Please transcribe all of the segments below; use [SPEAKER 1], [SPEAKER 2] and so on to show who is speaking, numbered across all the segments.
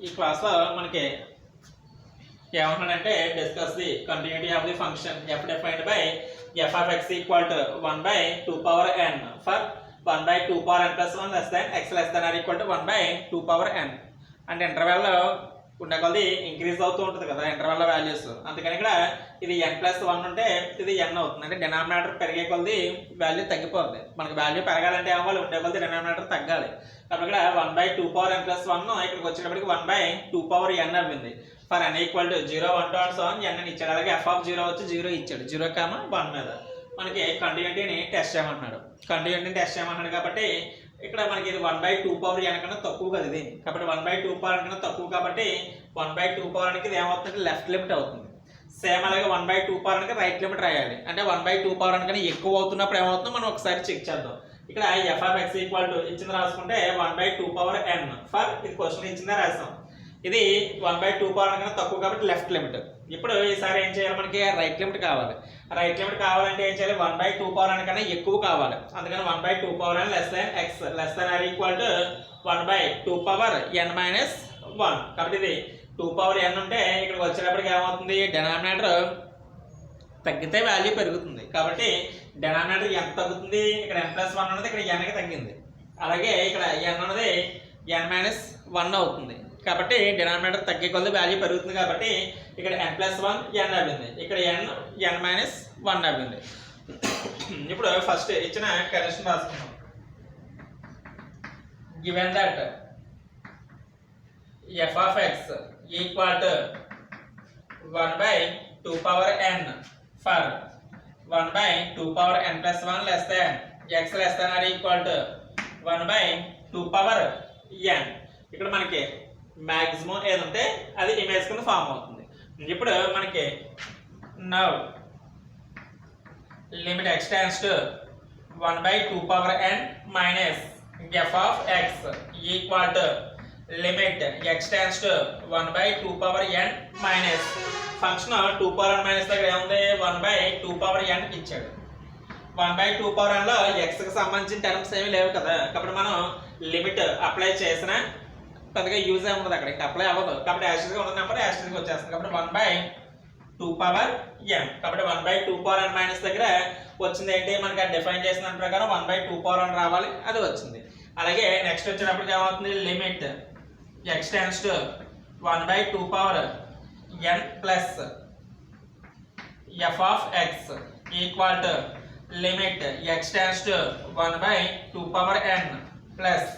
[SPEAKER 1] ఈ క్లాస్లో మనకి ఏమంటున్నాడంటే discuss the continuity of the function F defined by F of X equal to 1/2 power n for 1/2 power n plus 1 less than X less than or equal to 1/2 power n. అంటే ఇంటర్వెల్లో ఉండే కొద్ది increase అవుతూ ఉంటుంది కదా interval values. అందుకని ఇక్కడ ఇది n+1 ఉంటే ఇది n అవుతుంది. అంటే డినామినేటర్ పెరిగే కొద్ది వాల్యూ తగ్గిపోతుంది. మనకి వాల్యూ పెరగాలంటే ఏమో ఉండే కొద్ది డినామినేటర్ తగ్గాలి. కాబట్టి ఇక్కడ 1/2 పవర్ n ప్లస్ 1 ఇక్కడికి వచ్చేటప్పటికి 1/2 పవర్ n అవ్వింది. For n equal to 0 1 2 so on n అని ఇచ్చాడు. అలాగే f ఆఫ్ 0 వచ్చి 0 ఇచ్చాడు. 0,1 మీద మనకి కంటిన్యూటీని టెస్ట్ చేయమంటున్నాడు. కంటిన్యూటీని టెస్ట్ చేయమంటున్నాడు కాబట్టి ఇక్కడ మనకి ఇది 1/2 పవర్ n కన్నా తక్కువ కదా ఇది. కాబట్టి 1/2 పవర్ n కన్నా తక్కువ కాబట్టి 1/2 పవర్ n కి ఇది ఏమవుతుంది లెఫ్ట్ లిమిట్ అవుతుంది. సేమ్ అలాగే 1/2 పవర్ n కి రైట్ లిమిట్ రాయాలి. అంటే 1/2 పవర్ n కన్నా ఎక్కువ అవుతున్నప్పుడు ఏమవుతుందో మనం ఒకసారి చెక్ చేద్దాం. ఇక్కడ f of x equal to ఇచ్చింది రాసుకుంటే 1/2 పవర్ n ఫర్ ఇది క్వశ్చన్ ఇచ్చిందే రాసాం. ఇది 1/2 పవర్ n కన్నా తక్కువ కాబట్టి లెఫ్ట్ లిమిట్. ఇప్పుడు ఈసారి ఏం చేయాలి మనకి రైట్ లిమిట్ కావాలి. రైట్ లిమిట్ కావాలంటే ఏం చేయాలి 1/2 పవర్ n కన్నా ఎక్కువ కావాలి. అందుకని 1/2 power n less than x less than or equal to 1/2 power n minus 1. కాబట్టి ఇది 2 పవర్ n ఉంటే ఇక్కడికి వచ్చేటప్పటికి ఏమవుతుంది డినామినేటర్ తగ్గితే వాల్యూ పెరుగుతుంది. కాబట్టి డినామినేటర్ ఎంత తగ్గుతుంది ఇక్కడ n+1 ఉన్నది ఇక్కడ n కి తగ్గింది. అలాగే ఇక్కడ n ఉన్నది n-1 అవుతుంది. కాబట్టి డినామినేటర్ తగ్గే కొద్ది వాల్యూ పెరుగుతుంది. కాబట్టి ఇక్కడ n+1 n అవ్వింది. ఇక్కడ n-1 అవ్వింది. ఇప్పుడు ఫస్ట్ ఇచ్చిన కండిషన్ రాసుకున్నాం. Given that f of x equal to 1/2 power n for 1/2 power n plus 1 less than x less than or equal to 1/2 power n. ఇక్కడ మనకి మాక్సిమం ఏదంటే అది ఇమేజ్ కింద ఫామ్ అవుతుంది. ఇప్పుడు మనకి now limit x tends to 1/2 power n minus f of x equal to limit x tends to 1/2 power n minus function 2 power n minus దగ్గర ఏముంది 1/2 పవర్ n ఇచ్చాడు. 1/2 పవర్ n లో x కి సంబంధించిన టర్మ్స్ ఏమీ లేవు కదా. కాబట్టి మనం లిమిట్ అప్లై చేసిన పెద్దగా యూజ్ అయి ఉండదు. అక్కడ ఇంకా అప్లై అవ్వదు. కాబట్టి యాస్ట్రిక్ ఉన్న నెంబర్ యాస్ట్రిక్ వచ్చేస్తుంది. కాబట్టి 1/2 పవర్ n. కాబట్టి 1/2 పవర్ n మైనస్ దగ్గర వచ్చింది ఏంటి మనకి డిఫైన్ చేసిన దాని ప్రకారం 1/2 పవర్ n రావాలి. అది వచ్చింది. అలాగే నెక్స్ట్ వచ్చేటప్పటికి ఏమవుతుంది limit x tends to 1/2 power n plus f of x equal to limit x tends to 1/2 power n plus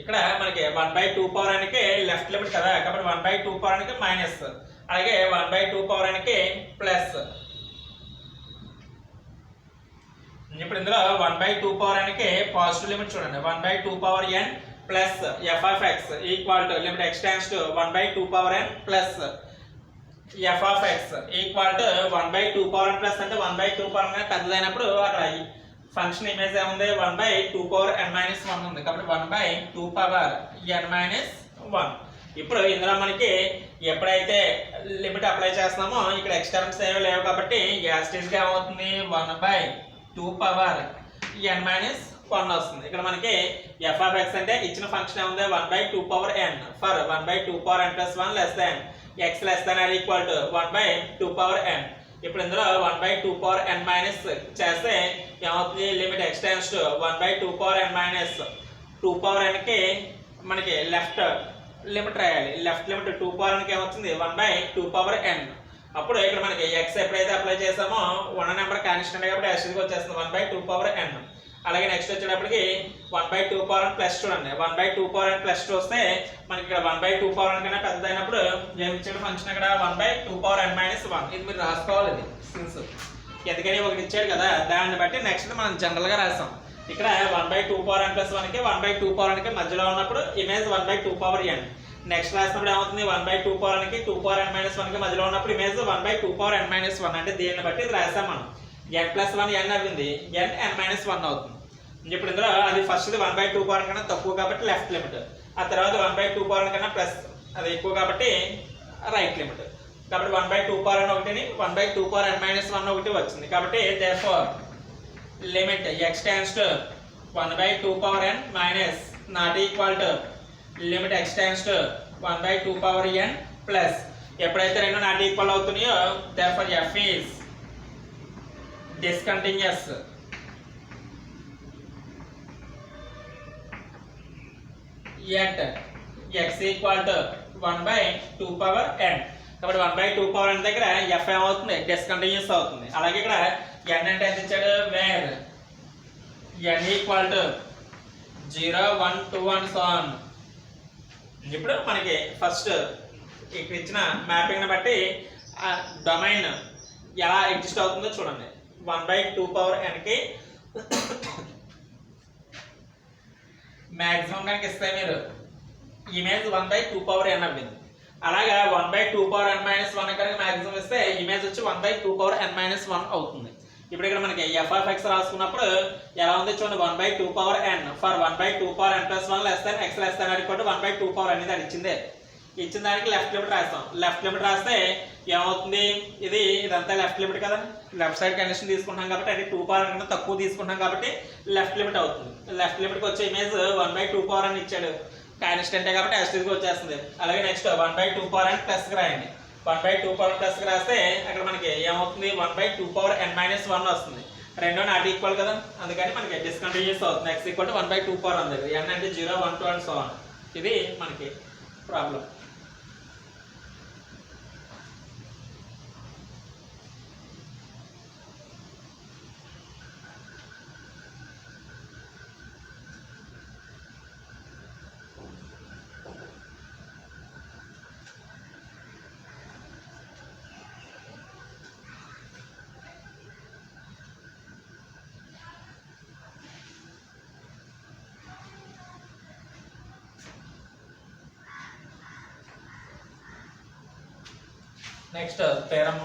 [SPEAKER 1] ఇక్కడ మనకి 1/2 పవర్ n కి లెఫ్ట్ లిమిట్ కదా. కాబట్టి 1/2 పవర్ n కి మైనస్ అలాగే 1/2 పవర్ n కి ప్లస్. ఇప్పుడు ఇందులో 1/2 పవర్ n కి పాజిటివ్ లిమిట్ చూడండి. 1/2 power n plus f of x equal to limit x tends to 1/2 power n plus f of x equal to 1/2 power n plus అంటే 1/2 power n పెద్దదైనప్పుడు అక్కడ function image ఏముంది 1/2 power n minus 1 ఉంది. కాబట్టి 1/2 power n minus 1. ఇప్పుడు ఇందులో మనకి ఎప్పుడైతే limit apply చేస్తున్నామో ఇక్కడ ఎక్స్ టర్మ్స్ ఏమీ లేవు కాబట్టి యాస్టీస్గా ఏమవుతుంది 1/2 పవర్ n మైనస్ 1 వస్తుంది. ఇక్కడ మనకి f ఆఫ్ x అంటే ఇచ్చిన ఫంక్షన్ ఏముంది 1/2 power n for 1/2 power n plus 1 less than x less than or equal to 1/2 power n. ఇప్పుడు ఇందులో 1/2 పవర్ n మైనస్ చేస్తే ఏమవుతుంది limit x tends to 1/2 power n minus 2 power n కి మనకి left limit రాయాలి. Left limit 2 power n కి ఏమవుతుంది 1/2 power n. అప్పుడు ఇక్కడ మనకి x ఎప్పుడైతే అప్లై చేసామో ఉన్న నెంబర్ కాన్స్టెంట్ కాబట్టి యాస్ట్రిక్ వచ్చేస్తుంది 1/2 పవర్ n. అలాగే నెక్స్ట్ వచ్చేటప్పటికి 1/2 పవర్ n ప్లస్ చూడండి. 1/2 పవర్ n ప్లస్ వస్తే మనకి ఇక్కడ 1/2 పవర్ n కన్నా పెద్దదైనప్పుడు ఏం ఇచ్చాడు ఫంక్షన్ ఇక్కడ 1/2 పవర్ n మైనస్ 1. ఇది మీరు రాసుకోవాలి. ఇది సిన్స్ ఎందుకని ఒకటి ఇచ్చాడు కదా దాన్ని బట్టి నెక్స్ట్ మనం జనరల్గా రాసాం. ఇక్కడ 1/2 పవర్ n ప్లస్ 1 కి 1/2 పవర్ n కి మధ్యలో ఉన్నప్పుడు ఇమేజ్ 1/2 పవర్ n. నెక్స్ట్ రాసినప్పుడు ఏమవుతుంది 1/2 పవర్ n కి 2 పవర్ n మైనస్ 1 కి మధ్యలో ఉన్నప్పుడు ఇమేజ్ 1/2 పవర్ n మైనస్ 1. అంటే దీన్ని బట్టి ఇది రాసాం మనం. n+1 n అవ్వింది n-1 అవుతుంది. ఇప్పుడు ఇందులో అది ఫస్ట్ 1/2 పవర్ n కన్నా తక్కువ కాబట్టి లెఫ్ట్ లిమిట్. ఆ తర్వాత 1/2 పవర్ n కన్నా ప్లస్ అది ఎక్కువ కాబట్టి రైట్ లిమిట్. కాబట్టి 1/2 పవర్ n ఒకటిని 1/2 పవర్ n మైనస్ 1 ఒకటి వచ్చింది. కాబట్టి therefore limit x tends to 1/2 power n minus not equal to limit x tends to 1/2 power n plus ఎప్పుడైతే రెండు నాట్ ఈక్వల్ అవుతున్నాయో therefore f is discontinuous at x equal to 1/2 power n. కాబట్టి 1/2 power n దగ్గర f ఏమవుతుంది discontinuous అవుతుంది. అలాగే ఇక్కడ n అంటే ఎంత ఇచ్చాడు wear n equal to 0 1 2 1 so on. ఇప్పుడు మనకి ఫస్ట్ ఇక్కడ ఇచ్చిన మ్యాపింగ్ ని బట్టి డొమైన్ ఎలా ఎగ్జిస్ట్ అవుతుందో చూడండి. 1/2 పవర్ n కి మాక్సిమం కనుక ఇస్తే మీరు ఇమేజ్ 1/2 పవర్ n అవ్వింది. అలాగా 1/2 పవర్ n - 1 కనుక మాక్సిమం ఇస్తే ఇమేజ్ వచ్చి 1/2 పవర్ n - 1 అవుతుంది. ఇప్పుడు ఇక్కడ మనకి f of x రాసుకున్నప్పుడు ఎలా ఉంది చూడండి 1/2 power n for 1/2 power n + 1 less than x less than equal to 1/2 power n అనేది ఇచ్చిందే. ఇచ్చిన దానికి లెఫ్ట్ లిమిట్ రాస్తాం. లెఫ్ట్ లిమిట్ రాస్తే ఏమవుతుంది ఇదంతా లెఫ్ట్ లిమిట్ కదా, లెఫ్ట్ సైడ్ కండిషన్ తీసుకుంటాం కాబట్టి అది 2 పవర్ n కన్నా తక్కువ తీసుకుంటాం కాబట్టి లెఫ్ట్ లిమిట్ అవుతుంది. లెఫ్ట్ లిమిట్కి వచ్చే ఇమేజ్ 1/2 పవర్ n ఇచ్చాడు కాన్స్టెంటే కాబట్టి యాస్టిస్గా వచ్చేస్తుంది. అలాగే నెక్స్ట్ 1/2 పవర్ n ప్లస్కి రాయండి. 1/2 పవర్ ప్లస్కి రాస్తే అక్కడ మనకి ఏమవుతుంది 1/2 పవర్ n - 1 వస్తుంది. రెండో నాట్ ఈక్వల్ కదా, అందుకని మనకి డిస్కంటిన్యూస్ అవుతుంది. x equal to 1/2 power n దగ్గర n అంటే 0 1 2 and so on. ఇది మనకి ప్రాబ్లం. Next theorem.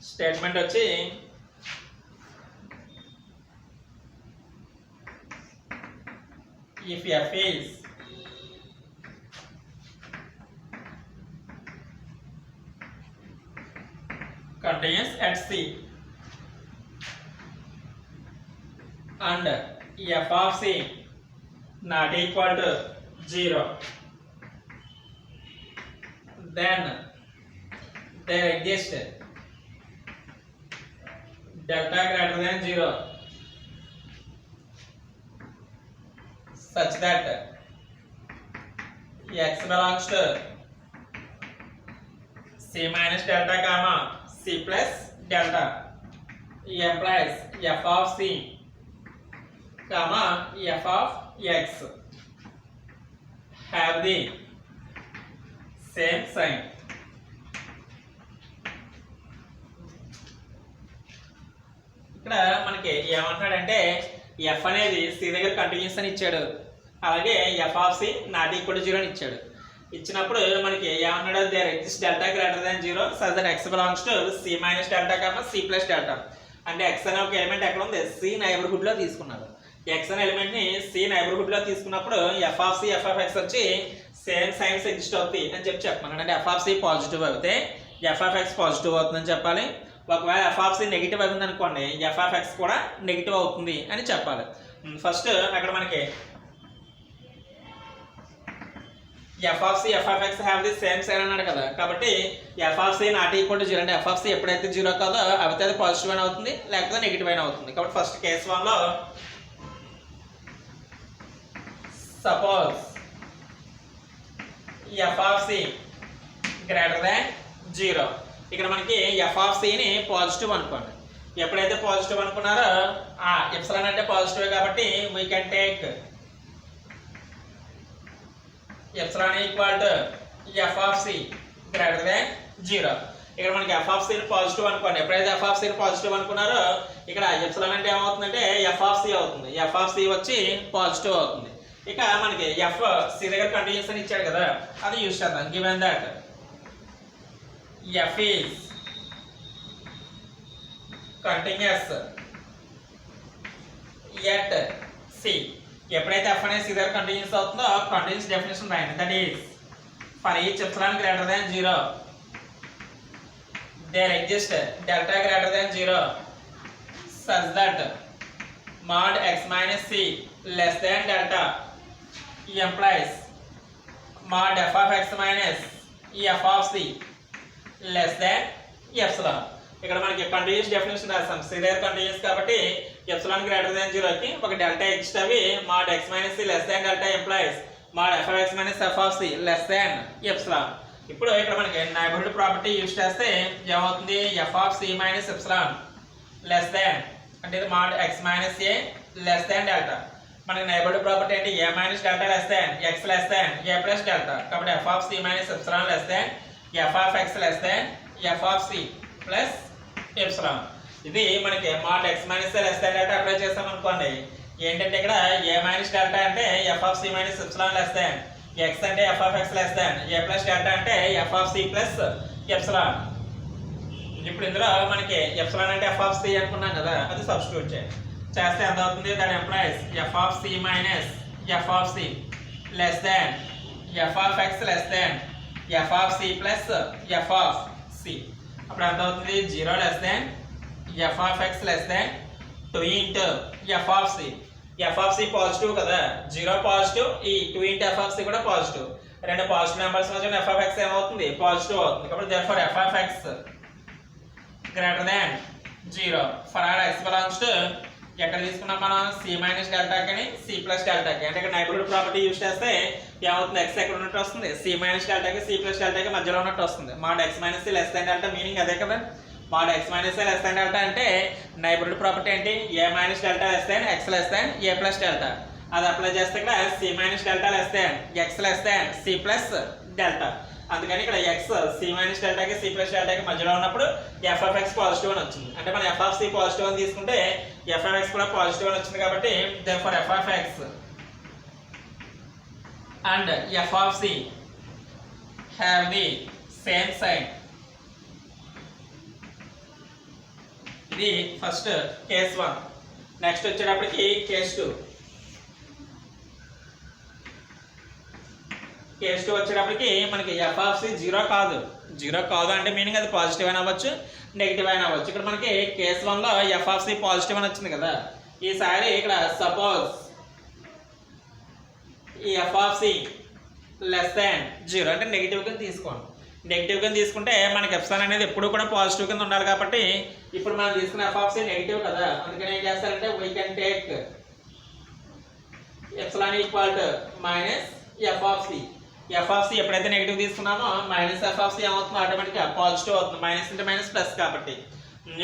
[SPEAKER 1] స్టేట్మెంట్ వచ్చి if f is continuous at c and f of c not equal to 0, then there exists delta greater than 0 such that x belongs to c minus delta comma c plus delta implies f of c comma f of x have the same sign. ఇక్కడ మనకి ఏమంటాడంటే f అనేది c దగ్గర continuous అని ఇచ్చాడు. అలాగే f of c not equal to 0 అని ఇచ్చాడు. ఇచ్చినప్పుడు మనకి ఏమన్నాడు there exist delta greater than 0 such that x belongs to c minus delta comma c plus delta. అంటే x అనే ఒక ఎలిమెంట్ ఎక్కడ ఉంది c నైబర్హుడ్ లో తీసుకున్నారు. x అనే ఎలిమెంట్ ని c నైబర్హుడ్ లో తీసుకున్నప్పుడు f of c f of x వచ్చి సేమ్ సైన్స్ ఎగ్జిస్ట్ అవుతాయి అని చెప్పమన్నాడు. అంటే f of c పాజిటివ్ అయితే f of x పాజిటివ్ అవుతుందని చెప్పాలి. ఒకవేళ f of c నెగిటివ్ అవుతుంది అనుకోండి f of x కూడా నెగిటివ్ అవుతుంది అని చెప్పాలి. ఫస్ట్ అక్కడ మనకి f of c f of x have the same sign అన్నాడు కదా, కాబట్టి f of c not equal to 0 అంటే f of c ఎప్పుడైతే 0 కాదో అయితే అది పాజిటివ్ అయిన అవుతుంది లేకపోతే నెగిటివ్ అయిన అవుతుంది. కాబట్టి ఫస్ట్ కేస్ 1 లో suppose f of c greater than 0. ఇక్కడ మనకి f of c ని పాజిటివ్ అనుకోండి. ఎప్పుడైతే పాజిటివ్ అనుకున్నారో ఎప్సిలాన్ అంటే పాజిటివ్ కాబట్టి we can take epsilon equal to f of c greater than 0. ఇక్కడ మనకి f of c ని పాజిటివ్ అనుకోండి. ఎప్పుడైతే f of c ని పాజిటివ్ అనుకున్నారో ఇక్కడ ఎప్సిలాన్ అంటే ఏమవుతుందంటే f of c అవుతుంది. f of c వచ్చి పాజిటివ్ అవుతుంది. ఇక మనకి f c దగ్గర కంటిన్యూస్ అని ఇచ్చాడు కదా, అది యూజ్ చేద్దాం. Given that f is continuous at c. ఎప్పుడైతే ఎఫ్ అనేది సి దగ్గర కంటిన్యూస్ అవుతుందో కంటిన్యూస్ డెఫినేషన్ రాయండి. That is for each epsilon greater than 0 there exist delta greater than 0 such that mod x minus c less than delta implies mod f of x minus f of c less than epsilon. ఇక్కడ మనకి continuous definition రాస్తాం. C దగ్గర continuous కాబట్టి epsilon greater than 0 కి ఒక delta exist అవి mod x minus c less than delta implies mod f of x minus f of c less than epsilon. ఇప్పుడు ఇక్కడ మనకి నైబర్హుడ్ ప్రాపర్టీ యూజ్ చేస్తే ఏమవుతుంది? f of c minus epsilon less than అంటే ఇది mod x minus a less than delta. మనకి neighbourhood property అంటే a minus delta less than x less than a plus delta. కాబట్టి f of c minus epsilon less than f of x less than f of c plus epsilon. ఇది మనకి mod x minus a less than delta apply చేస్తాం అనుకోండి. ఏంటంటే ఇక్కడ a minus delta అంటే f of c minus epsilon less than, x అంటే f of x less than, a plus delta అంటే f of c plus epsilon. ఇప్పుడు ఇందులో మనకి ఎప్సిలాన్ అంటే f of c అనుకున్నాం కదా, అది సబ్స్టిట్యూట్ చేస్తే ఎంత అవుతుంది? That employees f of c minus f of c less than f of x less than f of c plus f of c. అప్పుడు ఎంత అవుతుంది? 0 less than f of x less than 2 into f of c. f of c positive కదా, 0 positive, ఈ 2 into f of c కూడా positive. రెండు positive numbers మధ్య f of x ఏమవుతుంది? Positive అవుతుంది. కాబట్టి therefore f of x greater than 0 for all x belongs to ఎక్కడ తీసుకున్నాం మనం? c minus delta కానీ c plus delta కి. అంటే ఇక్కడ నైబర్హుడ్ ప్రాపర్టీ యూజ్ చేస్తే ఏమవుతుంది? x ఎక్కడ ఉన్నట్టు వస్తుంది? c minus delta కి c plus delta కి మధ్యలో ఉన్నట్టు వస్తుంది. mod x minus c less than delta meaning అదే కదా. mod x minus c less than delta అంటే నైబర్హుడ్ ప్రాపర్టీ ఏంటి? a minus delta less than x less than a plus delta. అది apply చేస్తే ఇక్కడ c minus delta less than x less than c plus delta. అందుకని ఇక్కడ x c minus delta కి c plus delta కి మధ్యలో ఉన్నప్పుడు f of x పాజిటివ్ అని వచ్చింది. అంటే మనం f of c పాజిటివ్ అని తీసుకుంటే f of x కూడా పాజిటివ్ అని వచ్చింది. కాబట్టి therefore f of x and f of c have the same sign. ఇది ఫస్ట్ కేస్ 1. నెక్స్ట్ వచ్చేటప్పటికి కేస్ 2. కేస్ 2 వచ్చేటప్పటికి మనకి f of c 0 కాదు. 0 కాదు అంటే మీనింగ్ అది పాజిటివ్ అయినా అవ్వచ్చు, నెగిటివ్ అయినా అవ్వచ్చు. ఇక్కడ మనకి కేస్ 1లో f of c పాజిటివ్ అని వచ్చింది కదా. ఈసారి ఇక్కడ సపోజ్ ఈ f of c less than 0 అంటే నెగిటివ్ కింద తీసుకోండి. నెగిటివ్ కింద తీసుకుంటే మనకి ఎప్సిలాన్ అనేది ఎప్పుడు కూడా పాజిటివ్ కింద ఉండాలి. కాబట్టి ఇప్పుడు మనం తీసుకున్న f of c నెగిటివ్ కదా, అందుకని ఏం చేస్తారంటే we can take epsilon equal to minus f of c. f of c ఎప్పుడైతే నెగిటివ్ తీసుకున్నామో మైనస్ f of c ఏమవుతుంది? ఆటోమేటిక్గా పాజిటివ్ అవుతుంది. మైనస్ ఇంటూ మైనస్ ప్లస్ కాబట్టి.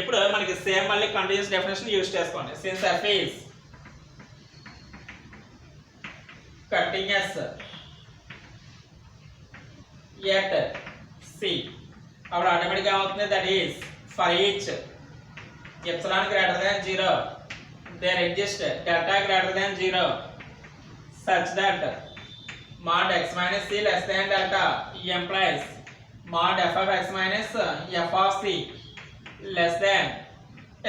[SPEAKER 1] ఇప్పుడు మనకి సేమ్ మళ్ళీ కంటిన్యూస్ డెఫినేషన్ యూజ్ చేసుకోండి. Since f is continuous at c, అప్పుడు ఆటోమేటిక్గా ఏమవుతుంది? That is for each epsilon greater than 0 there exist delta greater than 0 such that mod x minus c less than delta implies mod f of x minus f of c less than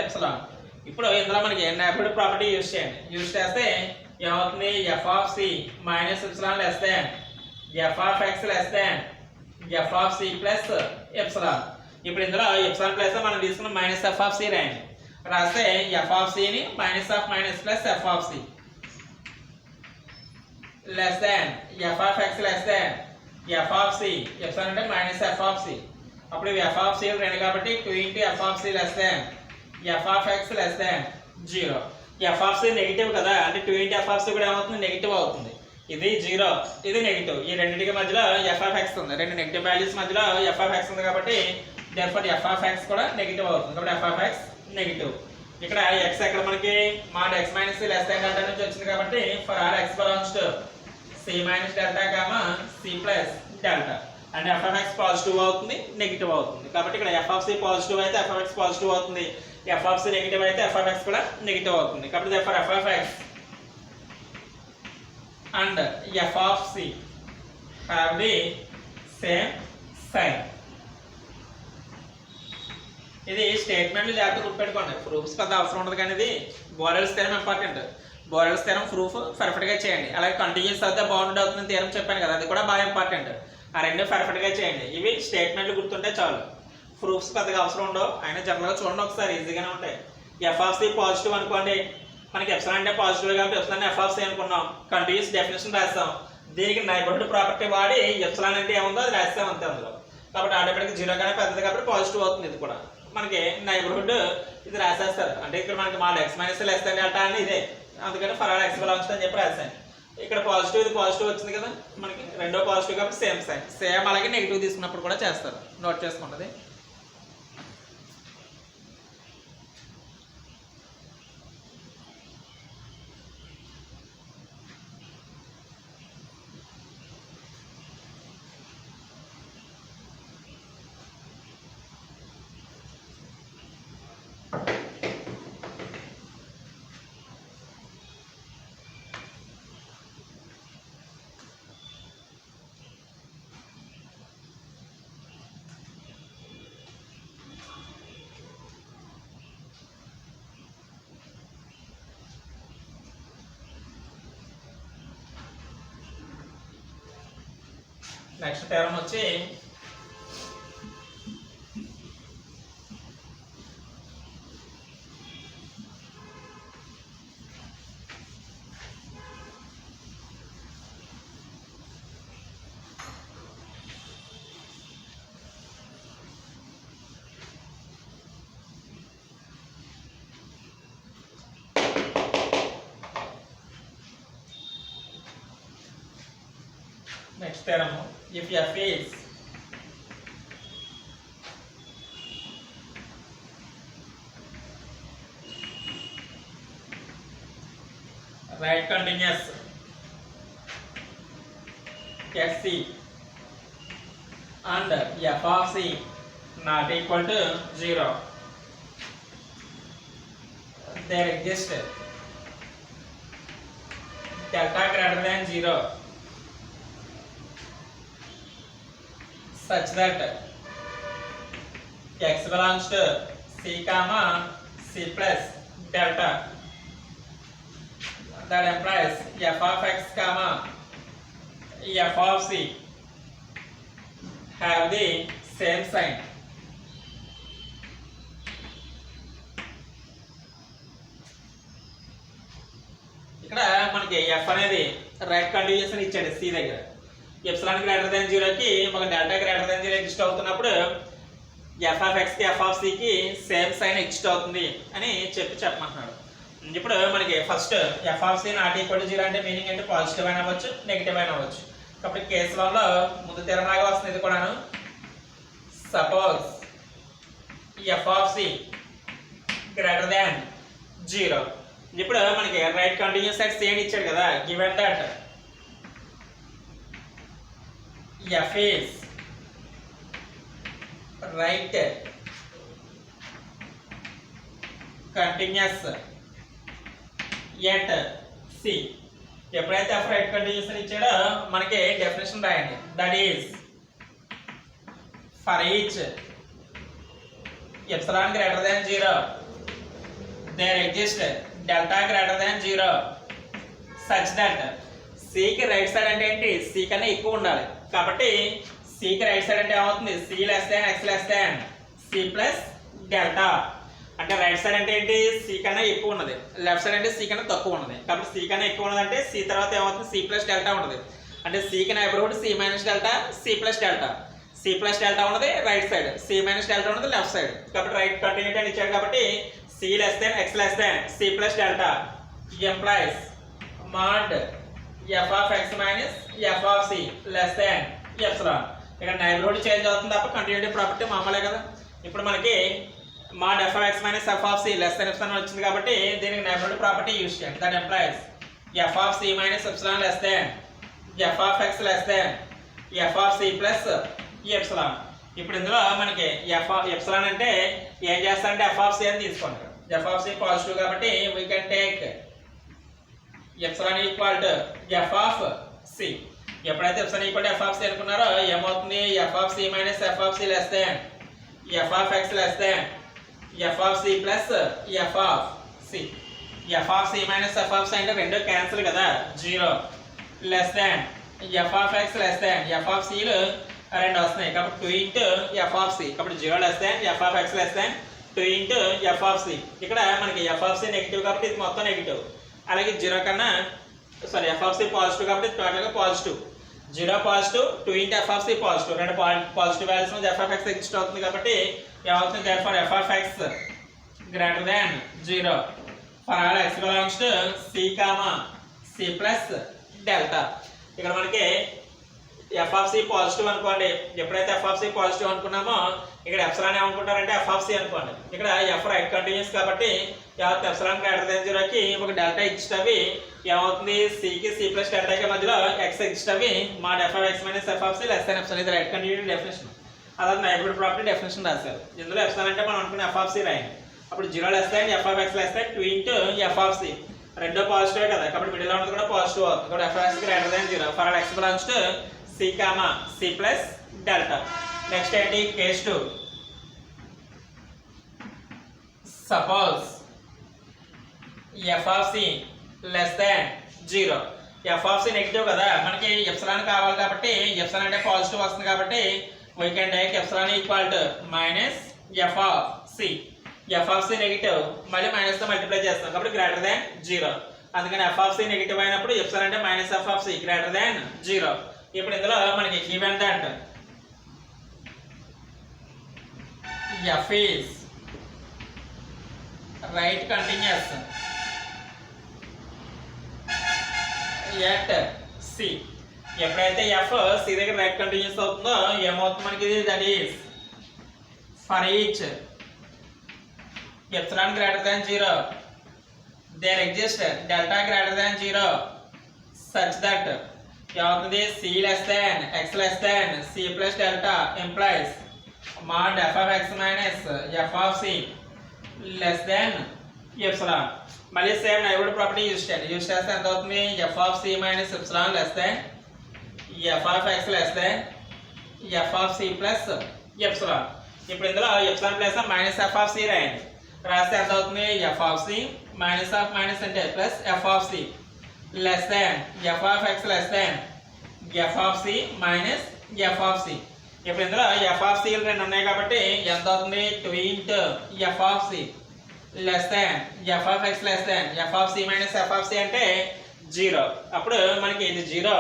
[SPEAKER 1] epsilon. ఇప్పుడు ఇందులో మనకి neighbourhood property use చేయండి. Use చేస్తే ఏమవుతుంది? f of c minus epsilon less than f of x less than f of c plus epsilon. ఇప్పుడు ఇందులో epsilon plus మనం తీసుకున్న మైనస్ f of c రాయండి. రాస్తే f of c ని minus of minus plus f of c less than f of x less than f of c. epsilon అంటే minus f of c. అప్పుడు f of c రెండు కాబట్టి 2 into f of c less than f of x less than 0. f of c negative కదా, అంటే 2 into f of c కూడా ఏమవుతుంది? Negative అవుతుంది. ఇది 0, ఇది నెగిటివ్. ఈ రెండింటికి మధ్యలో f of x ఉంది. రెండు నెగిటివ్ వాల్యూస్ మధ్యలో f of x ఉంది కాబట్టి therefore f of x కూడా నెగిటివ్ అవుతుంది. కాబట్టి f of x నెగిటివ్. ఇక్కడ x ఎక్కడ మనకి mod x minus c less than delta నుంచి వచ్చింది కాబట్టి for all x belongs to c minus delta gamma c plus delta. అంటే f of x పాజిటివ్ అవుతుంది, నెగిటివ్ అవుతుంది. కాబట్టి ఇక్కడ f of c పాజిటివ్ అయితే f of x పాజిటివ్ అవుతుంది, f of c నెగిటివ్ అయితే f of x కూడా negative అవుతుంది. కాబట్టి therefore f of x and f of c have the same sign. ఇది స్టేట్మెంట్లు జాగ్రత్త గుర్తుపెట్టుకోండి. ప్రూఫ్స్ పెద్ద అవసరం ఉండదు, కానీ ఇది బోరెల్స్ థియరం ఇంపార్టెంట్. బోరెల్స్ థియరం ప్రూఫ్ పర్ఫెక్ట్గా చేయండి. అలాగే కంటిన్యూస్ అయితే బౌండెడ్ అవుతుందని థియరం చెప్పాను కదా, అది కూడా బాగా ఇంపార్టెంట్. ఆ రెండు పర్ఫెక్ట్గా చేయండి. ఇవి స్టేట్మెంట్లు గుర్తుంటే చాలు, ప్రూఫ్స్ పెద్దగా అవసరం ఉండవు. అయినా జనరల్గా చూడండి ఒకసారి, ఈజీగానే ఉంటాయి. ఎఫ్ ఆఫ్ సి పాజిటివ్ అనుకోండి, మనకి ఎప్సిలాన్ అంటే పాజిటివ్ కాబట్టి ఎప్సిలాన్ ఎఫ్ ఆఫ్ సి అనుకున్నాం. కంటిన్యూస్ డెఫినేషన్ రాస్తాం, దీనికి నైబర్హుడ్ ప్రాపర్టీ వాడి ఎప్సిలాన్ అంటే ఏముందో అది రాస్తాం అంతే అందులో. కాబట్టి ఆటోమేటిక్ జీరో కానీ పెద్దది కాబట్టి పాజిటివ్ అవుతుంది. ఇది కూడా మనకి నైబర్హుడ్ ఇది రాసేస్తారు. అంటే ఇక్కడ మనకి మా X minus less than delta అని ఇదే, అందుకని ఫర్ ఆల్ ఎక్స్ బిలాంగ్స్ అని చెప్పి రాశాను. ఇక్కడ పాజిటివ్, ఇది పాజిటివ్ వచ్చింది కదా మనకి, రెండో పాజిటివ్ కాబట్టి సేమ్ సైన్. సేమ్ అలాగే నెగిటివ్ తీసుకున్నప్పుడు కూడా చేస్తారు, నోట్ చేసుకుంటుంది. నెక్స్ట్ థియరం వచ్చి if f is right continuous Fc and f of c not equal to 0, there exists delta greater than 0 such that x belongs to c comma c plus delta, that implies f of x comma f of c have the same sign. ఇక్కడ మనకి f అనేది right continuous అని ఇచ్చాడు c దగ్గర. Epsilon greater than 0 కి ఒక delta greater than 0 exist అవుతున్నప్పుడు f of x కి ఎఫ్ ఆఫ్ సి కి సేమ్ సైన్ ఎగ్జిస్ట్ అవుతుంది అని చెప్పమంటున్నాడు. ఇప్పుడు మనకి first f of C not equal to 0 అంటే మీనింగ్ అంటే పాజిటివ్ అయినా అవ్వచ్చు, నెగిటివ్ అయినా అవ్వచ్చు. కాబట్టి కేసు లో ముందు తెరలాగా వస్తుంది ఇది కూడాను. Suppose F of C greater than 0, ఇప్పుడు మనకి రైట్ కంటిన్యూస్ సైడ్ సి అని ఇచ్చాడు కదా, గివెన్ that f is right continuous at c. ఎప్పుడైతే f రైట్ కంటిన్యూస్ అని ఇచ్చాడో మనకి డెఫినేషన్ రాయండి. That is for each epsilon greater than 0 there exist delta greater than 0 such that c కి రైట్ సైడ్ అంటే ఏంటి, c కన్నా ఎక్కువ ఉండాలి. కాబట్టి c కి రైట్ సైడ్ అంటే ఏమవుతుంది, c less than x less than c plus delta. అంటే రైట్ సైడ్ అంటే ఏంటి, c కన్నా ఎక్కువ ఉన్నది, లెఫ్ట్ సైడ్ అంటే c కన్నా తక్కువ ఉన్నది. కాబట్టి c కన్నా ఎక్కువ ఉన్నది అంటే c తర్వాత ఏమవుతుంది, c ప్లస్ డెల్టా ఉన్నది. అంటే c కి neighbourhood c minus delta, c plus delta. c plus delta ఉన్నది right side, c minus delta ఉన్నది లెఫ్ట్ సైడ్. కాబట్టి రైట్ కంటిన్యూటీ అని ఇచ్చాడు కాబట్టి c less than x less than c plus delta implies mod f of x minus f of c less than epsilon. ఇక్కడ neighbourhood change అవుతుంది తప్ప continuity property మామూలే కదా. ఇప్పుడు మనకి mod f of x minus f of c less than epsilon వచ్చింది కాబట్టి దీనికి నైబర్హుడ్ ప్రాపర్టీ యూజ్ చేయండి. That employees f of c minus epsilon less than f of x less than f of c plus epsilon. ఇప్పుడు ఇందులో మనకి epsilon అంటే ఏం చేస్తారంటే f of c అని తీసుకుంటారు. f of c పాజిటివ్ కాబట్టి we can take epsilon equal to f of c. ఎప్పుడైతే epsilon equal to f of c అనుకున్నారో ఏమవుతుంది, f of c minus f of c less than f of x less than F of C plus F of C. F of C minus F of C అంటే రెండు cancel కదా, 0 less than F of X less than F of సిలు రెండు వస్తున్నాయి కాబట్టి 2 into F of c. కాబట్టి 0 less than F of X less than 2 into F of c. ఇక్కడ మనకి ఎఫ్ ఆఫ్ సి నెగిటివ్ కాబట్టి ఇది మొత్తం నెగిటివ్. అలాగే 0 కన్నా sorry f of c positive కాబట్టి టోటల్గా positive. 0 positive, 2 into F of c positive, రెండు పాజిటివ్ వాల్యూస్ మీద ఎఫ్ ఆఫ్ ఎక్స్ ఎగ్జిస్ట్ అవుతుంది కాబట్టి ఏమవుతుంది, therefore f of X greater than 0 for all X belongs to C comma C plus delta. ఇక్కడ మనకి F of c positive అనుకోండి, ఎప్పుడైతే f of c positive అనుకున్నామో ఇక్కడ ఎప్సిలాన్ ఏమనుకుంటారంటే ఎఫ్ ఆఫ్ సి అనుకోండి. ఇక్కడ ఎఫ్ రైట్ కంటిన్యూస్ కాబట్టి ఎప్సిలాన్ గ్రేటర్ దాన్ 0కి ఒక డెల్టా ఎగ్జిస్ట్ అవి ఏమవుతుంది, సికి సి ప్లస్ డెల్టాకి మధ్యలో ఎక్స్ ఎగ్జిస్ట్ అవి మా F of X minus F of C less than epsilon. ఇది రైట్ కంటిన్యూటీ డెఫినేషన్. అదే నైబర్హుడ్ ప్రాపర్టీ డెఫినేషన్ రాశారు. ఇందులో ఎప్సిలాన్ అంటే మనం అనుకున్న ఎఫ్ ఆఫ్ సి రాయండి. అప్పుడు 0 less than F of X less than 2 into F of C. రెండో పాజిటివ్ కదా కాబట్టి మిడిల్ ఉన్నది కూడా పాజిటివ్ అవుతుంది. కాబట్టి F of X greater than 0 for all X belongs to C comma C plus delta. Next ఏంటి, case 2. Suppose F of C less than 0. F of C negative కదా, మనకి ఎప్సిలాన్ కావాలి కాబట్టి ఎప్సిలాన్ అంటే పాజిటివ్ వస్తుంది కాబట్టి we can take epsilon equal to minus F of C. F of C negative మళ్ళీ minus తో మల్టిప్లై చేస్తాం కాబట్టి గ్రేటర్ దాన్ 0. అందుకని ఎఫ్ ఆఫ్ సి నెగిటివ్ అయినప్పుడు ఎప్సిలాన్ అంటే minus F of C greater than 0. ఇప్పుడు ఇందులో మనకి given that f is right continuous at c. ఎప్పుడైతే ఎఫ్ సి దగ్గర రైట్ కంటిన్యూస్ అవుతుందో ఏమవుతుంది మనకి, that is for each epsilon greater than 0 there exist delta greater than 0 such that ఏమవుతుంది, C less than X less than C plus delta implies mod F of X minus F of C less than epsilon. మళ్ళీ same neighbourhood property use చేయండి. Use చేస్తే ఎంత అవుతుంది, F of C minus epsilon less than F of X less than F of C plus epsilon. ఇప్పుడు ఇందులో epsilon plus minus F of C రాయండి. రాస్తే ఎంత అవుతుంది, F of C minus of minus అంటే plus F of C less than F of X less than F of C minus F of C. ఇప్పుడు ఇందులో F of C రెండు ఉన్నాయి కాబట్టి ఎంత అవుతుంది, 2 into F of C less than F of X less than F of C minus F of C అంటే 0. అప్పుడు మనకి ఇది 0.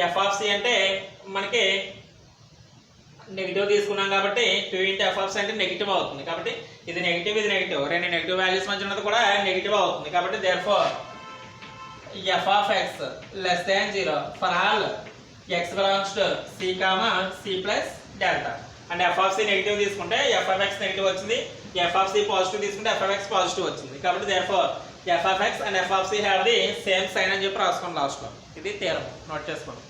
[SPEAKER 1] ఎఫ్ ఆఫ్ సి అంటే మనకి నెగిటివ్ తీసుకున్నాం కాబట్టి 2 ఇంటూ ఎఫ్ ఆఫ్ సి అంటే నెగిటివ్ అవుతుంది. కాబట్టి ఇది నెగిటివ్ ఇది నెగిటివ్, రెండు నెగిటివ్ వాల్యూస్ మధ్య ఉన్నది కూడా నెగిటివ్ అవుతుంది. కాబట్టి therefore f of X less than 0 for all X belongs to C comma C plus delta. అంటే ఎఫ్ ఆఫ్ సి నెగిటివ్ తీసుకుంటే ఎఫ్ ఆఫ్ ఎక్స్ నెగిటివ్ వచ్చింది, ఎఫ్ ఆఫ్ సి పాజిటివ్ తీసుకుంటే f of x positive వచ్చింది. కాబట్టి therefore f of x and F of C have the same sign అని చెప్పి రాసుకోండి లాస్ట్లో. ఇది థీరం, నోట్ చేసుకోండి.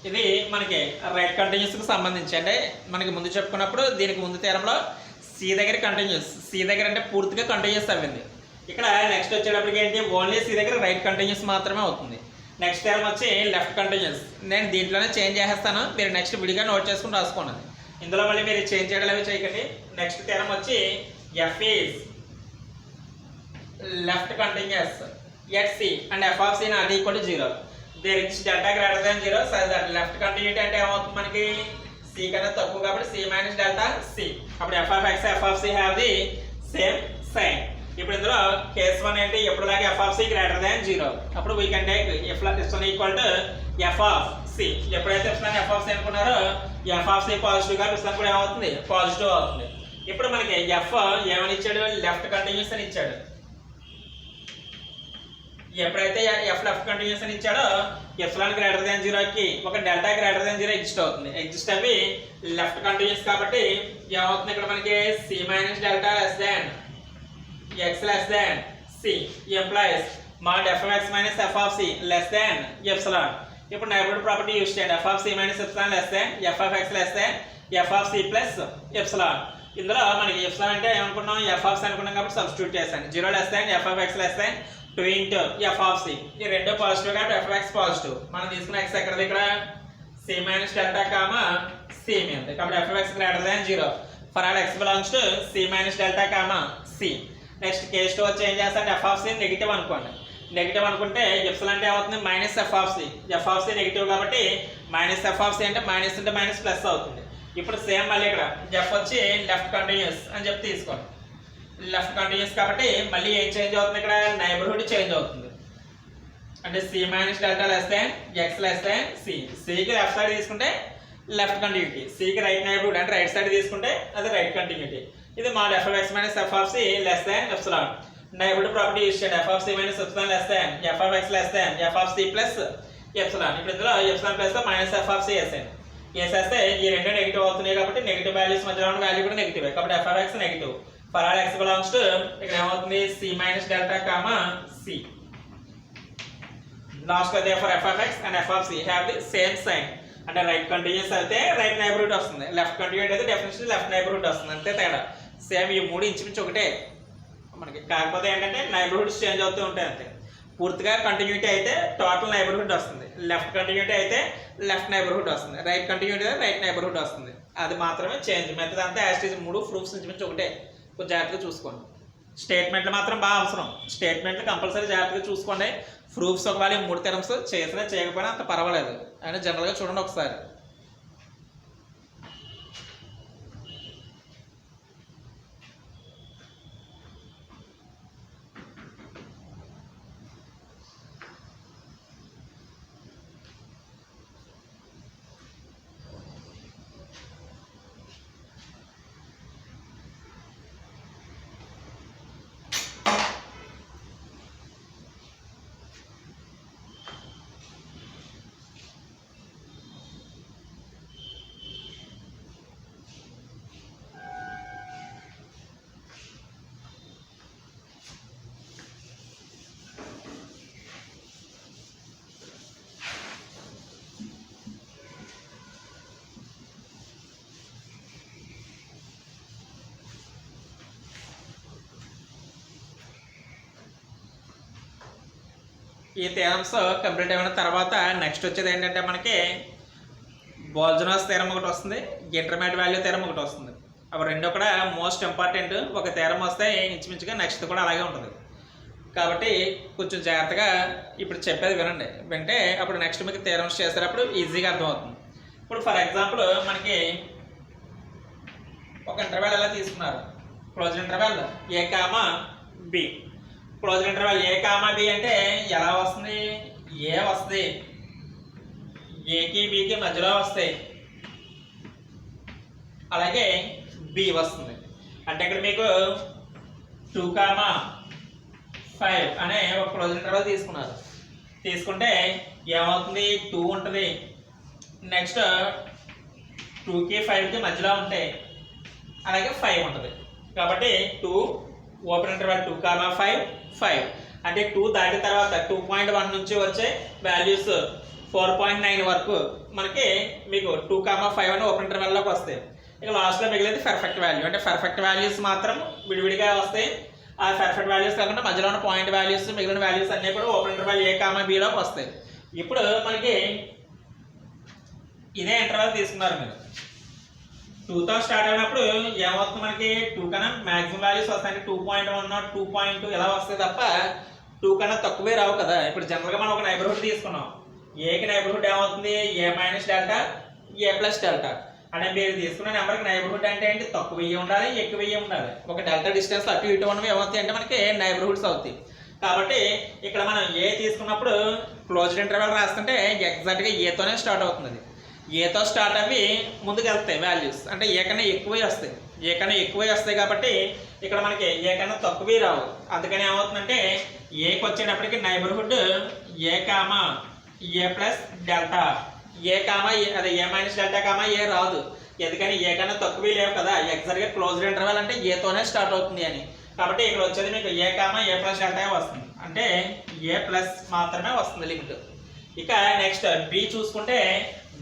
[SPEAKER 1] ఇది మనకి రైట్ కంటిన్యూస్కి సంబంధించి అంటే మనకి ముందు చెప్పుకున్నప్పుడు దీనికి ముందు తీరంలో సి దగ్గర కంటిన్యూస్, సి దగ్గర అంటే పూర్తిగా కంటిన్యూస్ అవ్వింది. ఇక్కడ నెక్స్ట్ వచ్చేటప్పటికి ఏంటి, ఓన్లీ సి దగ్గర రైట్ కంటిన్యూస్ మాత్రమే అవుతుంది. నెక్స్ట్ తీరం వచ్చి లెఫ్ట్ కంటిన్యూస్. నేను దీంట్లోనే చేంజ్ చేసేస్తాను, మీరు నెక్స్ట్ విడిగా నోట్ చేసుకుని రాసుకోండి. ఇందులో మళ్ళీ మీరు చేంజ్ చేయడం అవి చేయకండి. నెక్స్ట్ తీరం వచ్చి F is left continuous at C and F of C not equal to 0. There is delta greater than 0 such that left continuity అంటే ఏమవుతుంది మనకి, సి కన్నా తక్కువ కాబట్టి సి మైనస్ డెల్టా సి. అప్పుడు F of X F of C have the same sign. ఇప్పుడు ఇందులో case 1 ఏంటి, ఎప్పుడులాగా F of C greater than 0. అప్పుడు we can take F equal to F of c. ఎప్పుడైతే ఎఫ్ ఆఫ్ సి అనుకున్నారో f of c positive గా ఇస్తాను కూడా ఏమవుతుంది, పాజిటివ్ అవుతుంది. ఇప్పుడు మనకి ఎఫ్ ఏమని ఇచ్చాడు, లెఫ్ట్ కంటిన్యూస్ అని ఇచ్చాడు. ఎప్పుడైతే ఎఫ్ లెఫ్ట్ కంటిన్యూస్ అని ఇచ్చాడో ఎప్సిలాన్ గ్రేటర్ దాన్ 0కి ఒక డెల్టా గ్రేటర్ దాన్ 0 ఎగ్జిస్ట్ అవుతుంది. ఎగ్జిస్ట్ అవి లెఫ్ట్ కంటిన్యూస్ కాబట్టి ఏమవుతుంది ఇక్కడ మనకి c minus delta less than X less than c implies mod f of x minus f of c less than epsilon. ఇప్పుడు neighbourhood property use చేయండి. f of c minus epsilon less than f of x less than f of c plus epsilon. ఇందులో మనకి epsilon అంటే ఏమనుకున్నాం, f of c అనుకున్నాం కాబట్టి substitute చేశాను. 0 less than f of x less than 2 into f of c. ఈ రెండు positive కాబట్టి f of x పాజిటివ్. మనం తీసుకున్న x ఎక్కడది ఇక్కడ c minus delta comma c మీద కాబట్టి f of x greater than 0 for all x belongs to c minus delta comma c. Next case 2 వచ్చి ఏం చేస్తాంటే f of c నెగిటివ్ అనుకోండి. నెగిటివ్ అనుకుంటే ఎప్సిలాన్ అంటే ఏమవుతుంది minus F of C. F of C negative కాబట్టి minus F of C అంటే minus into minus plus అవుతుంది. ఇప్పుడు సేమ్ మళ్ళీ ఇక్కడ ఎఫ్ వచ్చి లెఫ్ట్ కంటిన్యూస్ అని చెప్పి తీసుకోండి. లెఫ్ట్ కంటిన్యూస్ కాబట్టి మళ్ళీ ఏం చేంజ్ అవుతుంది ఇక్కడ నైబర్హుడ్ చేంజ్ అవుతుంది. అంటే C minus delta less than X less than C. సికి లెఫ్ట్ సైడ్ తీసుకుంటే లెఫ్ట్ కంటిన్యూటీ, సికి రైట్ నైబర్హుడ్ అంటే రైట్ సైడ్ తీసుకుంటే అది రైట్ కంటిన్యూటీ. ఇది మా F of X minus F of C less than epsilon. Neighbourhood property use చేయండి. f of c minus epsilon less than f of x less than f of c plus epsilon. ఇప్పుడు ఇందులో epsilon plus minus f of c వేసాను. వేసేస్తే ఈ రెండు negative అవుతున్నాయి కాబట్టి negative values మధ్యలో ఉన్న వాల్యూ కూడా నెగిటివ్ కాబట్టి f of x negative. For all x belongs to ఇక్కడ ఏమవుతుంది c minus delta comma c. Last అయితే for f of x and f of c have the same sign. అంటే right continuous అయితే right neighbourhood వస్తుంది, left continuous అయితే definitely left neighbourhood వస్తుంది. అంతే తేడా. సేమ్ ఈ మూడు ఇంచుమించు ఒకటే మనకి. కాకపోతే ఏంటంటే నైబర్హుడ్స్ చేంజ్ అవుతూ ఉంటాయి అంతే. పూర్తిగా కంటిన్యూటీ అయితే టోటల్ నైబర్హుడ్ వస్తుంది, లెఫ్ట్ కంటిన్యూటీ అయితే లెఫ్ట్ నైబర్హుడ్ వస్తుంది, రైట్ కంటిన్యూటీ అయితే రైట్ నైబర్హుడ్ వస్తుంది. అది మాత్రమే చేంజ్. మెథడ్ అంతా యాస్టీజ్ మూడు ప్రూఫ్స్ నుంచి ఒకటే. కొంచెం జాగ్రత్తగా చూసుకోండి. స్టేట్మెంట్లు మాత్రం బాగా అవసరం. స్టేట్మెంట్లు కంపల్సరీ జాగ్రత్తగా చూసుకోండి. ప్రూఫ్స్ ఒకవేళ 3 టర్మ్స్ చేసినా చేయకపోయినా అంత పర్వాలేదు. అయినా జనరల్గా చూడండి ఒకసారి. ఈ థియరమ్స్ కంప్లీట్ అయిన తర్వాత నెక్స్ట్ వచ్చేది ఏంటంటే మనకి బోల్జనాస్ థియరం ఒకటి వస్తుంది, ఇంటర్మీడియట్ వాల్యూ థియరం ఒకటి వస్తుంది. అవి రెండు కూడా మోస్ట్ ఇంపార్టెంట్. ఒక థియరం వస్తే ఇంచుమించుగా నెక్స్ట్ కూడా అలాగే ఉంటుంది. కాబట్టి కొంచెం జాగ్రత్తగా ఇప్పుడు చెప్పేది వినండి. వింటే అప్పుడు నెక్స్ట్ మీకు థియరమ్స్ చేసేటప్పుడు ఈజీగా అర్థమవుతుంది. ఇప్పుడు ఫర్ ఎగ్జాంపుల్ మనకి ఒక ఇంటర్వెల్ ఎలా తీసుకున్నారు, close interval a comma B. Close interval a comma b అంటే ఎలా వస్తుంది, ఏ వస్తుంది, ఏకి బికి మధ్యలో వస్తాయి, అలాగే బి వస్తుంది. అంటే ఇక్కడ మీకు 2,5 అనే ఒక క్లోజ్ ఇంటర్వెల్ తీసుకున్నారు. తీసుకుంటే ఏమవుతుంది 2 ఉంటుంది, నెక్స్ట్ 2కి 5కి మధ్యలో ఉంటాయి, అలాగే 5 ఉంటుంది. కాబట్టి 2 ఓపెన్ ఇంటర్వెల్ 2,5 5 అంటే 2 దాటిన తర్వాత 2.1 నుంచి వచ్చే వాల్యూస్ 4.9 వరకు మనకి మీకు 2,5 అని ఓపెన్ ఇంటర్వెల్లోకి వస్తాయి. ఇక లాస్ట్లో మిగిలేదు పర్ఫెక్ట్ వాల్యూ. అంటే పర్ఫెక్ట్ వాల్యూస్ మాత్రం విడివిడిగా వస్తాయి. ఆ పర్ఫెక్ట్ వాల్యూస్ కాకుండా మధ్యలో ఉన్న పాయింట్ వాల్యూస్ మిగిలిన వాల్యూస్ అన్నీ కూడా ఓపెన్ ఇంటర్వెల్ ఏ కామా బిలోకి వస్తాయి. ఇప్పుడు మనకి ఇదే ఇంటర్వెల్ తీసుకున్నారు మీరు. 2తో స్టార్ట్ అయినప్పుడు ఏమవుతుంది మనకి 2 కన్నా మ్యాక్సిమం వాల్యూస్ వస్తాయి. 2.1 2.2 ఇలా వస్తాయి తప్ప 2 కన్నా తక్కువే రావు కదా. ఇప్పుడు జనరల్గా మనం ఒక నైబర్హుడ్ తీసుకున్నాం. ఏకి నైబర్హుడ్ ఏమవుతుంది A minus delta A plus delta. అంటే మీరు తీసుకున్న నెంబర్కి నైబర్హుడ్ అంటే ఏంటి, తక్కువ ఉండాలి ఎక్కువ ఉండాలి. ఒక డెల్టా డిస్టెన్స్ అటు ఇటు ఉన్నవి ఏమవుతాయి అంటే మనకి నైబర్హుడ్స్ అవుతాయి. కాబట్టి ఇక్కడ మనం ఏ తీసుకున్నప్పుడు క్లోజ్డ్ ఇంటర్వెల్ రాస్తుంటే ఎగ్జాక్ట్గా ఏతోనే స్టార్ట్ అవుతుంది. ఏతో స్టార్ట్ అవి ముందుకు వెళ్తాయి వాల్యూస్. అంటే ఏ కన్నా ఎక్కువే వస్తాయి, ఏ కన్నా ఎక్కువే వస్తాయి. కాబట్టి ఇక్కడ మనకి ఏ కన్నా తక్కువే రావు. అందుకని ఏమవుతుందంటే ఏకి వచ్చేటప్పటికి neighbourhood A comma A plus delta A comma A అదే A minus delta comma A రాదు, ఎందుకని ఏ కన్నా తక్కువ లేవు కదా, ఎగ్జాక్ట్గా క్లోజ్డ్ ఇంటర్వెల్ అంటే ఏతోనే స్టార్ట్ అవుతుంది అని. కాబట్టి ఇక్కడ వచ్చేది మీకు ఏ కామా ఏ ప్లస్ డెల్టా వస్తుంది, అంటే ఏ ప్లస్ మాత్రమే వస్తుంది లిమిట్. ఇక నెక్స్ట్ బి చూసుకుంటే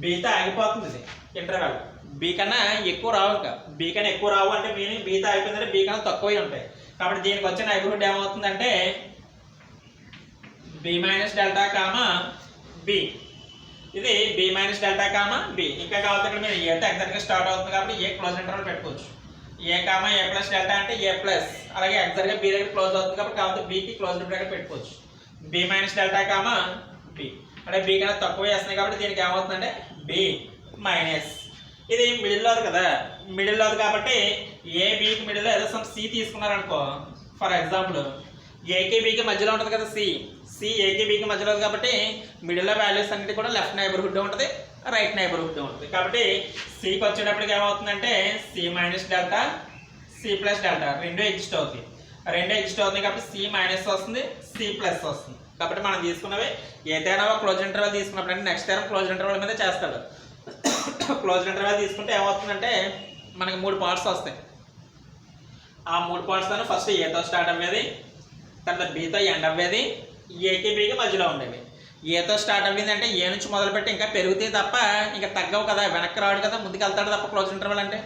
[SPEAKER 1] బీతో ఆగిపోతుంది ఇది ఇంటర్వెల్, బి కన్నా ఎక్కువ రావు, ఇంకా బి కన్నా ఎక్కువ రావు అంటే మీనింగ్ బీతో ఆగిపోయిందంటే బి కన్నా తక్కువే ఉంటాయి. కాబట్టి దీనికి వచ్చే నైబర్హుడ్ ఏమవుతుందంటే B minus delta comma B, ఇది B minus delta comma B. ఇంకా కావాలి ఇక్కడ మీరు ఏతో ఎగ్జాక్ట్గా స్టార్ట్ అవుతుంది కాబట్టి ఏ క్లోజ్ ఇంటర్వల్ పెట్టుకోవచ్చు, ఏ కామా ఏ ప్లస్ డెల్టా అంటే ఏ ప్లస్, అలాగే ఎగ్జాక్ట్గా బి దగ్గర క్లోజ్ అవుతుంది కాబట్టి కావాలి బికి క్లోజ్ బ్రాకెట్ పెట్టుకోవచ్చు, b minus delta comma b అంటే బి కన్నా తక్కువ వేస్తున్నాయి కాబట్టి దీనికి ఏమవుతుందంటే బి మైనస్. ఇది మిడిల్లోది కదా, మిడిల్లోది కాబట్టి ఏ బికి మిడిల్లో ఏదో సమ్ సి తీసుకున్నారనుకో, ఫర్ ఎగ్జాంపుల్ ఏకి బికి మధ్యలో ఉంటుంది కదా సి, సి ఏకి బికి మధ్యలో కాబట్టి మిడిల్లో వాల్యూస్ అన్నిటి కూడా లెఫ్ట్ నైబర్హుడ్ ఉంటుంది, రైట్ నైబర్హుడ్ ఉంటుంది. కాబట్టి సికి వచ్చేటప్పటికి ఏమవుతుందంటే c minus delta c plus delta రెండు ఎగ్జిస్ట్ అవుతాయి, రెండు ఎగ్జిస్ట్ అవుతుంది కాబట్టి సి మైనస్ వస్తుంది సి ప్లస్ వస్తుంది. కాబట్టి మనం తీసుకున్నవి ఏదైనా క్లోజ్ ఇంటర్వెల్ తీసుకున్నప్పుడు అంటే నెక్స్ట్ టైం క్లోజ్ ఇంటర్వెల్ మీద చేస్తాడు. క్లోజ్ ఇంటర్వెల్ తీసుకుంటే ఏమవుతుందంటే మనకి 3 పార్ట్స్ వస్తాయి, ఆ 3 పార్ట్స్తో ఫస్ట్ ఏతో స్టార్ట్ అవ్వేది, తర్వాత బీతో ఎండ్ అవ్వేది, ఏకి బికి మధ్యలో ఉండేవి. ఏతో స్టార్ట్ అవ్వింది అంటే ఏ నుంచి మొదలుపెట్టి ఇంకా పెరుగుతాయి తప్ప ఇంకా తగ్గవు కదా, వెనక్కి రాడు కదా, ముందుకు వెళ్తాడు తప్ప క్లోజ్ ఇంటర్వెల్ అంటే.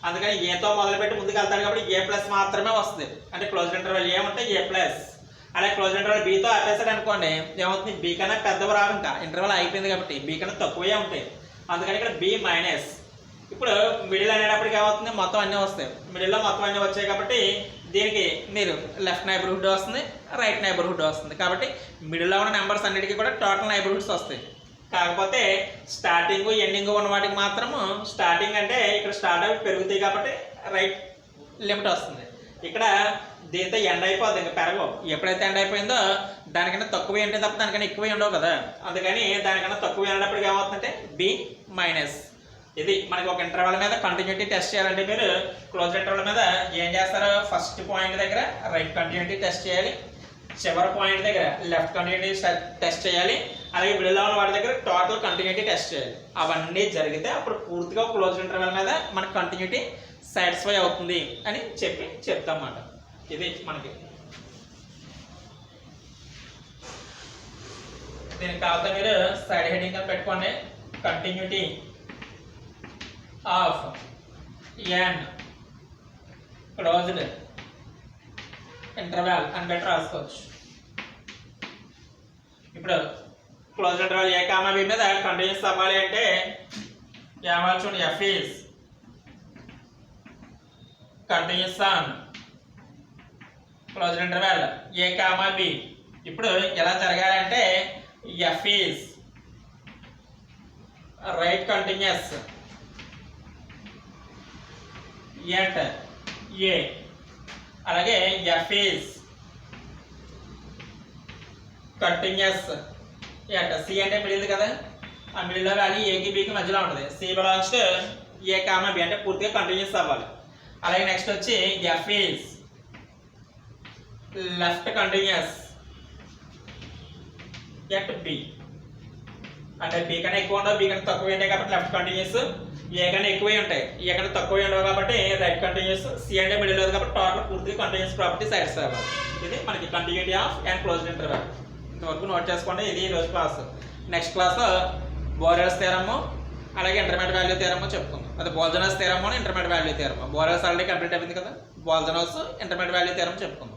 [SPEAKER 1] అందుకని ఏతో మొదలుపెట్టి ముందుకు వెళ్తాడు కాబట్టి ఏ ప్లస్ మాత్రమే వస్తుంది, అంటే క్లోజ్ ఇంటర్వెల్ ఏమంటే ఏ ప్లస్. అలాగే క్లోజ్ ఇంటర్వెల్ బీతో ఆపేసాడు అనుకోండి ఏమవుతుంది, బీ కన్నా పెద్దవి రావు, ఇంకా ఇంటర్వెల్ అయిపోయింది కాబట్టి బీ కన్నా తక్కువే ఉంటాయి, అందుకని ఇక్కడ బి మైనస్. ఇప్పుడు మిడిల్ అనేటప్పటికి ఏమవుతుంది, మొత్తం అన్నీ వస్తాయి, మిడిల్లో మొత్తం అన్నీ వచ్చాయి కాబట్టి దీనికి మీరు లెఫ్ట్ నైబర్హుడ్ వస్తుంది, రైట్ నైబర్హుడ్ వస్తుంది. కాబట్టి మిడిల్లో ఉన్న నెంబర్స్ అన్నిటికీ కూడా టోటల్ నైబర్హుడ్స్ వస్తాయి. కాకపోతే స్టార్టింగ్ ఎండింగ్ ఉన్న వాటికి మాత్రము, స్టార్టింగ్ అంటే ఇక్కడ స్టార్ట్ అవి పెరుగుతాయి కాబట్టి రైట్ లిమిట్ వస్తుంది, ఇక్కడ దీంతో ఎండ్ అయిపోద్ది, ఇంకా పెరగవు. ఎప్పుడైతే ఎండ్ అయిపోయిందో దానికన్నా తక్కువ ఏంటి తప్ప దానికన్నా ఎక్కువ ఉండవు కదా, అందుకని దానికన్నా తక్కువ వెళ్ళినప్పటికీ ఏమవుతుందంటే బి మైనస్. ఇది మనకి ఒక ఇంటర్వెల్ మీద కంటిన్యూటీ టెస్ట్ చేయాలంటే మీరు క్లోజ్ ఇంటర్వెల్ మీద ఏం చేస్తారు, ఫస్ట్ పాయింట్ దగ్గర రైట్ కంటిన్యూటీ టెస్ట్ చేయాలి, చివరి పాయింట్ దగ్గర లెఫ్ట్ కంటిన్యూటీ టెస్ట్ చేయాలి, అలాగే మిడిల్లో ఉన్న వాటి దగ్గర టోటల్ కంటిన్యూటీ టెస్ట్ చేయాలి. అవన్నీ జరిగితే అప్పుడు పూర్తిగా క్లోజ్ ఇంటర్వెల్ మీద మనకి కంటిన్యూటీ సాటిస్ఫై అవుతుంది అని చెప్తాం అన్నమాట. ఇది మనకి దీనికి కావాలి మీరు సైడ్ హెడింగ్ అని పెట్టుకోండి, continuity of an closed interval అని పెట్టి రాసుకోవచ్చు. ఇప్పుడు close interval a comma b మీద కంటిన్యూస్ అవ్వాలి అంటే ఏమవాలి చూడండి, f is continuous on close interval a comma b. ఇప్పుడు ఎలా జరగాలంటే f is right continuous at a, అలాగే f is continuous at c అంటే మిడిల్ కదా, ఆ మిడిల్లో వాల్యూ ఏకి బికి మధ్యలో ఉంటుంది, c belongs to a comma b అంటే పూర్తిగా కంటిన్యూస్ అవ్వాలి. అలాగే నెక్స్ట్ వచ్చి F is left continuous at b, అంటే బి కన్నా ఎక్కువ ఉండవు, బి కన్నా తక్కువ ఉంటాయి కాబట్టి లెఫ్ట్ కంటిన్యూస్, ఏ కన్నా ఎక్కువే ఉంటాయి, ఏ కన్నా తక్కువ ఉండవు కాబట్టి రైట్ కంటిన్యూస్, సి అంటే మిడిల్ అవుతుంది కాబట్టి టోటల్ పూర్తిగా కంటిన్యూస్ ప్రాపర్టీ సాటిస్ఫై అవ్వాలి. ఇది మనకి continuity of and closed interval. ఇంతవరకు నోట్ చేసుకోండి. ఇది ఈరోజు క్లాస్. నెక్స్ట్ క్లాస్లో బోరెల్స్ థియరము అలాగే ఇంటర్మీడియట్ వాల్యూ థియరము చెప్పుకుందాం. అది బోల్జనోస్ థియరము ఇంటర్మీడియట్ వాల్యూ థియరము. బోరెల్స్ ఆల్రెడీ కంప్లీట్ అయిపోయింది కదా, బోల్జనోస్ ఇంటర్మీడియట్ వాల్యూ థియరము చెప్పుకుందాం.